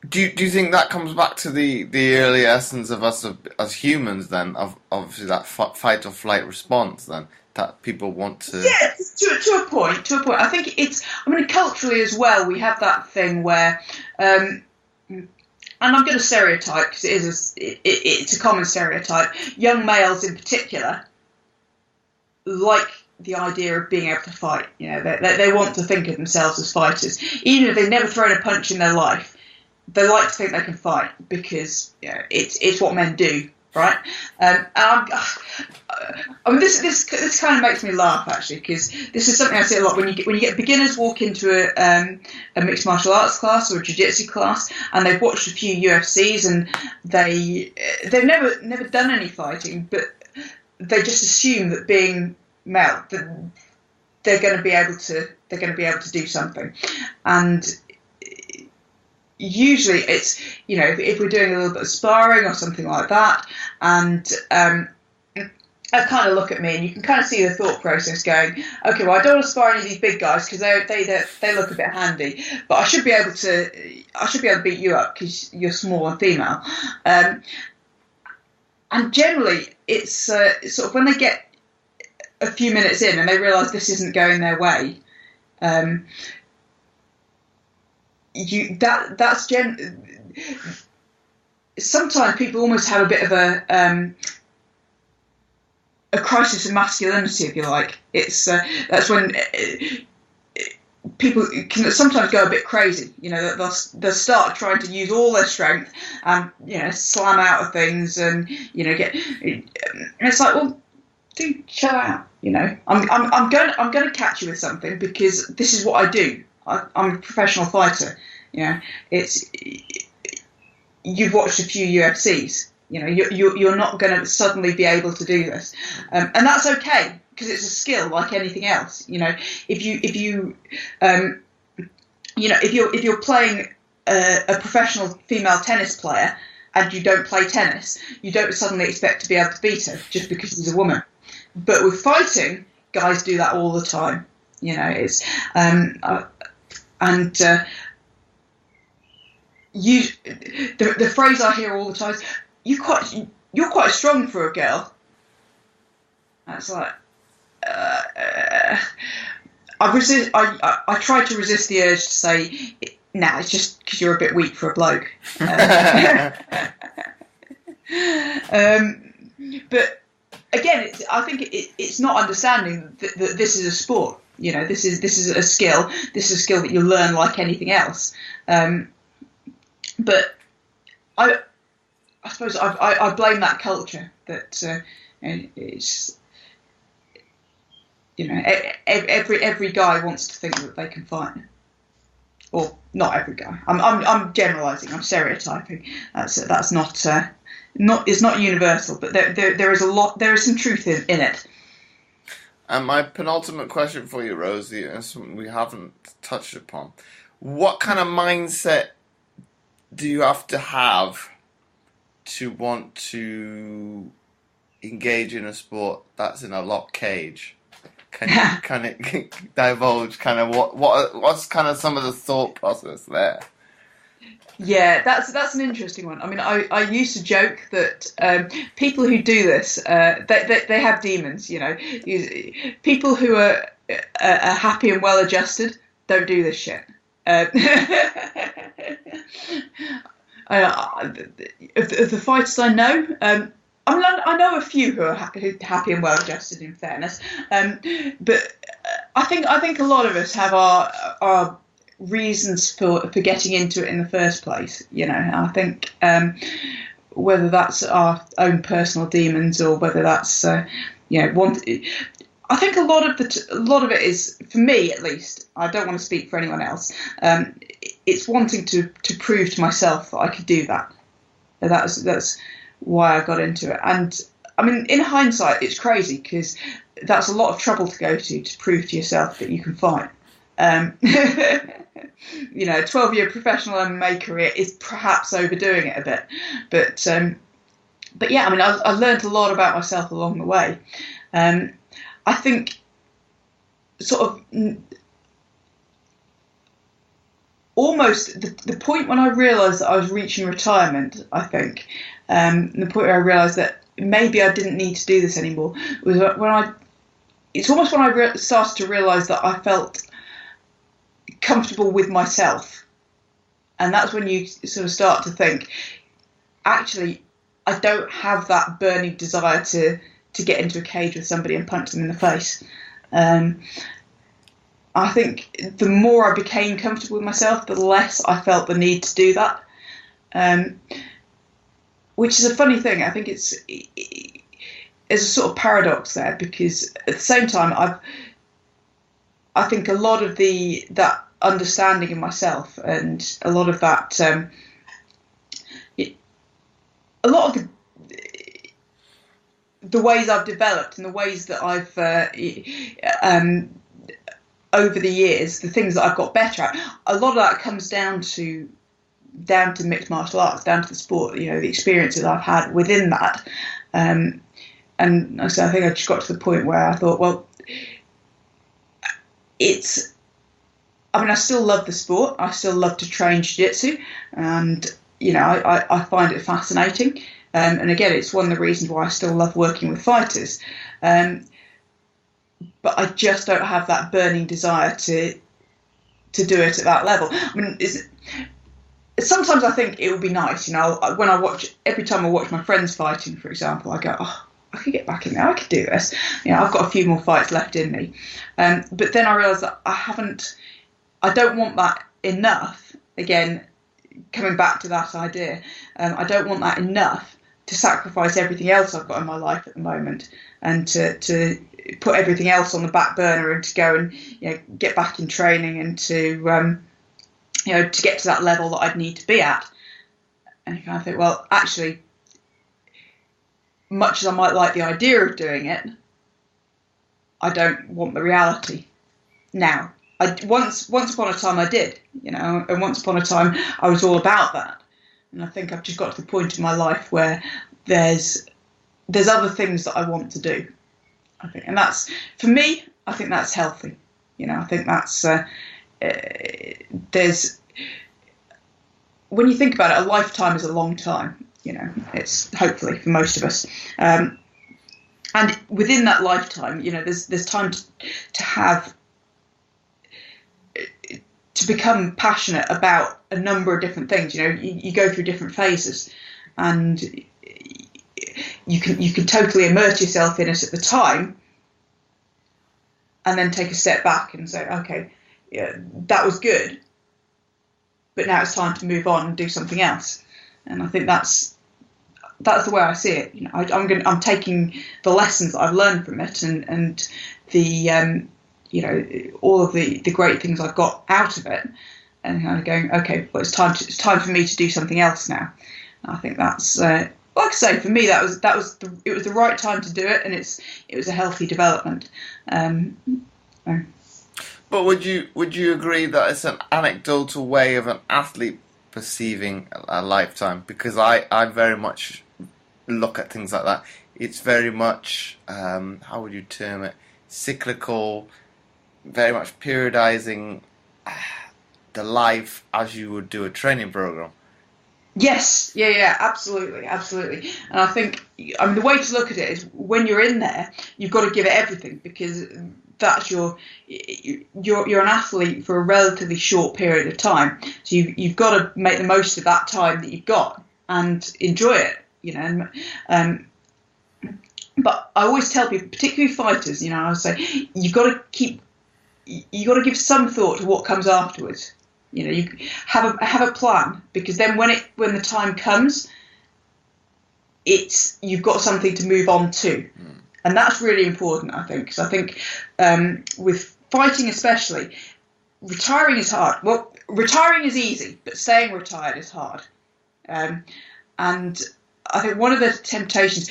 Do you think that comes back to the early essence of us as humans then, of obviously that fight or flight response then, that people want to... Yeah, to a point. I think culturally as well, we have that thing where, and I'm going to stereotype because it's a common stereotype, young males in particular like the idea of being able to fight. They want to think of themselves as fighters, even if they've never thrown a punch in their life. They like to think they can fight because it's what men do, right? This kind of makes me laugh actually, because this is something I see a lot when you get beginners walk into a mixed martial arts class or a jiu-jitsu class, and they've watched a few UFCs and they've never done any fighting, but they just assume that being male, that they're going to be able to do something. And usually it's, if we're doing a little bit of sparring or something like that, and kind of look at me, and you can kind of see the thought process going, okay, well, I don't want to spar any of these big guys because they look a bit handy, but I should be able to beat you up because you're small and female. And generally, it's sort of when they get a few minutes in and they realise this isn't going their way. Sometimes people almost have a bit of a crisis of masculinity, if you like. It's that's when people can sometimes go a bit crazy. You know, they'll start trying to use all their strength and slam out of things and get. And it's like, well, dude, chill out. I'm going to catch you with something because this is what I do. I'm a professional fighter. You've watched a few UFCs. You're not going to suddenly be able to do this, and that's okay because it's a skill like anything else. If you're playing a professional female tennis player and you don't play tennis, you don't suddenly expect to be able to beat her just because she's a woman. But with fighting, guys do that all the time. It's the phrase I hear all the time is, you're quite strong for a girl. That's like, I try to resist the urge to say, nah, it's just because you're a bit weak for a bloke. But again, I think it's not understanding that this is a sport. This is a skill. This is a skill that you learn like anything else. But I suppose I blame that culture that it's every guy wants to think that they can fight, or not every guy. I'm generalising. I'm stereotyping. That's not it's not universal, but there is some truth in it. And my penultimate question for you, Rosie, is something we haven't touched upon. What kind of mindset do you have to want to engage in a sport that's in a locked cage? Can it divulge kind of what's kind of some of the thought process there? Yeah, that's an interesting one. I mean, I used to joke that people who do this, they have demons. People who are happy and well adjusted don't do this shit. Of the fighters I know, I know a few who are happy and well adjusted. In fairness, but I think a lot of us have our reasons for getting into it in the first place. I think whether that's our own personal demons or whether that's I think a lot of it is, for me at least, I don't want to speak for anyone else, it's wanting to prove to myself that I could do that. That's why I got into it. And I mean, in hindsight, it's crazy because that's a lot of trouble to go to prove to yourself that you can fight. 12-year professional MMA career is perhaps overdoing it a bit. But yeah, I mean, I learned a lot about myself along the way. I think sort of almost the point when I realised that I was reaching retirement, I think, the point where I realised that maybe I didn't need to do this anymore was when it's almost when I started to realise that I felt comfortable with myself. And that's when you sort of start to think, actually, I don't have that burning desire to get into a cage with somebody and punch them in the face. I think the more I became comfortable with myself, the less I felt the need to do that. Which is a funny thing. I think there's a sort of paradox there, because at the same time, I think a lot of that understanding of myself and a lot of that, a lot of the ways I've developed and the ways that I've over the years, the things that I've got better at, a lot of that comes down to mixed martial arts, down to the sport, the experiences I've had within that. and so I think I just got to the point where I thought, well, I still love the sport. I still love to train jiu-jitsu, and I find it fascinating. And again, it's one of the reasons why I still love working with fighters. But I just don't have that burning desire to do it at that level. I mean, sometimes I think it would be nice, when every time I watch my friends fighting, for example, I go, oh, I could get back in there, I could do this. I've got a few more fights left in me. But then I realise that I don't want that enough. Again, coming back to that idea, I don't want that enough to sacrifice everything else I've got in my life at the moment, and to put everything else on the back burner, and to go and get back in training, and to to get to that level that I'd need to be at. And you kind of think, well, actually, much as I might like the idea of doing it, I don't want the reality now. Once upon a time I did, and once upon a time I was all about that. And I think I've just got to the point in my life where there's other things that I want to do. I think, and that's, for me, I think that's healthy. I think that's when you think about it, a lifetime is a long time. It's hopefully for most of us. And within that lifetime, there's time to have. To become passionate about a number of different things. You go through different phases, and you can totally immerse yourself in it at the time, and then take a step back and say, okay, yeah, that was good, but now it's time to move on and do something else. And I think that's the way I see it. I'm taking the lessons that I've learned from it, and the all of the great things I've got out of it, and kind of going, okay, well, it's time for me to do something else now. And I think that's, like I say, for me, it was the right time to do it, and it was a healthy development. But would you agree that it's an anecdotal way of an athlete perceiving a lifetime? Because I very much look at things like that. It's very much, how would you term it, cyclical, very much periodizing the life as you would do a training program. Yes, yeah, absolutely. And I think, the way to look at it is, when you're in there, you've got to give it everything, because that's you're an athlete for a relatively short period of time. So you've got to make the most of that time that you've got and enjoy it, But I always tell people, particularly fighters, I would say, you've got to give some thought to what comes afterwards. You have a plan, because then when the time comes, you've got something to move on to, and that's really important, I think. Because I think with fighting especially, retiring is hard. Well, retiring is easy, but staying retired is hard. And I think one of the temptations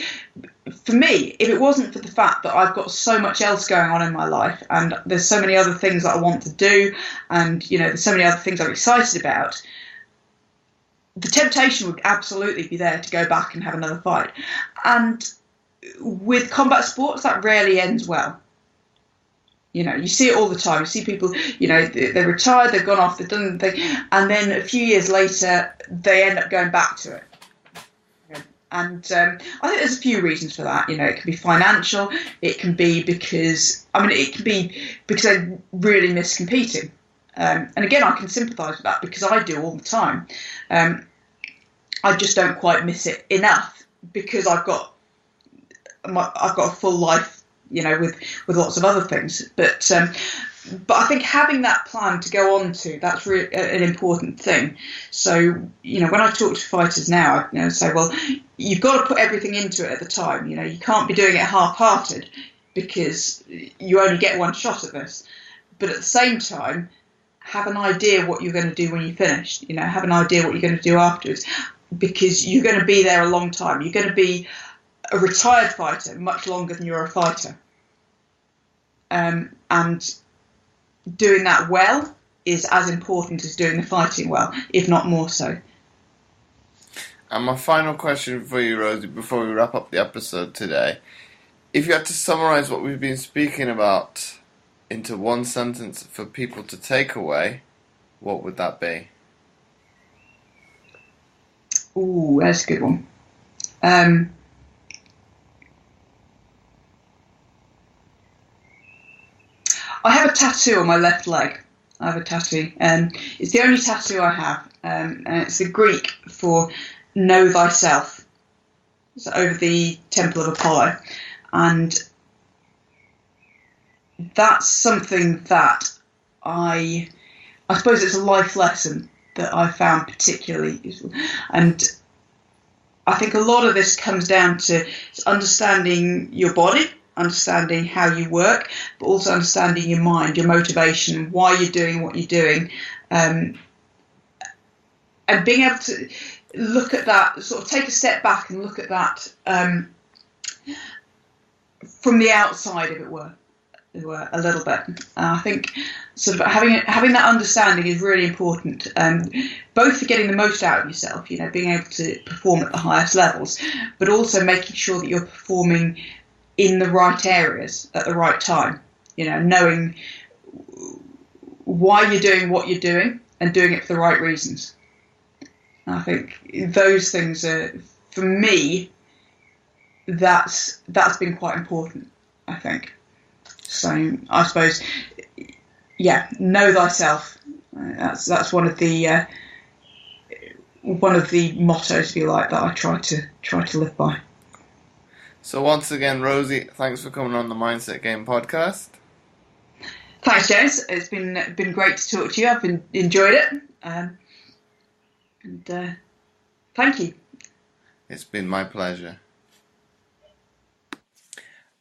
for me, if it wasn't for the fact that I've got so much else going on in my life, and there's so many other things that I want to do, and there's so many other things I'm excited about, the temptation would absolutely be there to go back and have another fight. And with combat sports, that rarely ends well. You see it all the time. You see people, they're retired, they've gone off, they've done the thing, and then a few years later, they end up going back to it. And I think there's a few reasons for that. It can be financial. It can be because they really miss competing. And again, I can sympathise with that, because I do all the time. I just don't quite miss it enough, because I've got a full life, with lots of other things. But I think having that plan to go on to, that's really an important thing. So, when I talk to fighters now, I say, well, you've got to put everything into it at the time. You can't be doing it half-hearted, because you only get one shot at this. But at the same time, have an idea what you're going to do when you finish. Have an idea what you're going to do afterwards, because you're going to be there a long time. You're going to be a retired fighter much longer than you're a fighter. And doing that well is as important as doing the fighting well, if not more so. And my final question for you, Rosie, before we wrap up the episode today, if you had to summarize what we've been speaking about into one sentence for people to take away, what would that be? Ooh, that's a good one. I have a tattoo on my left leg. I have a tattoo, and it's the only tattoo I have, and it's the Greek for "Know Thyself." It's over the Temple of Apollo, and that's something that I suppose it's a life lesson that I found particularly useful. And I think a lot of this comes down to understanding your body, understanding how you work, but also understanding your mind, your motivation, why you're doing what you're doing, and being able to look at that, sort of take a step back and look at that from the outside, if it were a little bit. I think sort of having that understanding is really important, both for getting the most out of yourself, being able to perform at the highest levels, but also making sure that you're performing in the right areas at the right time, knowing why you're doing what you're doing and doing it for the right reasons. And I think those things are, for me, that's been quite important, I think. So I suppose, know thyself. That's one of the mottos, if you like, that I try to live by. So once again, Rosie, thanks for coming on the Mindset Game podcast. Thanks, James. It's been great to talk to you. I've enjoyed it, and thank you. It's been my pleasure.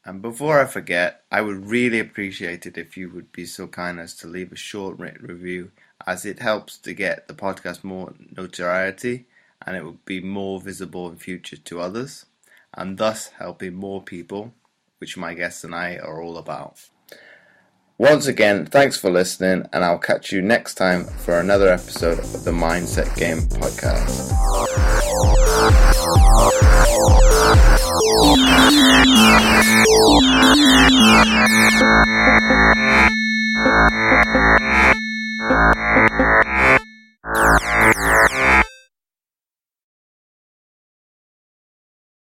And before I forget, I would really appreciate it if you would be so kind as to leave a short written review, as it helps to get the podcast more notoriety, and it would be more visible in future to others, and thus helping more people, which my guests and I are all about. Once again, thanks for listening, and I'll catch you next time for another episode of the Mindset Game podcast.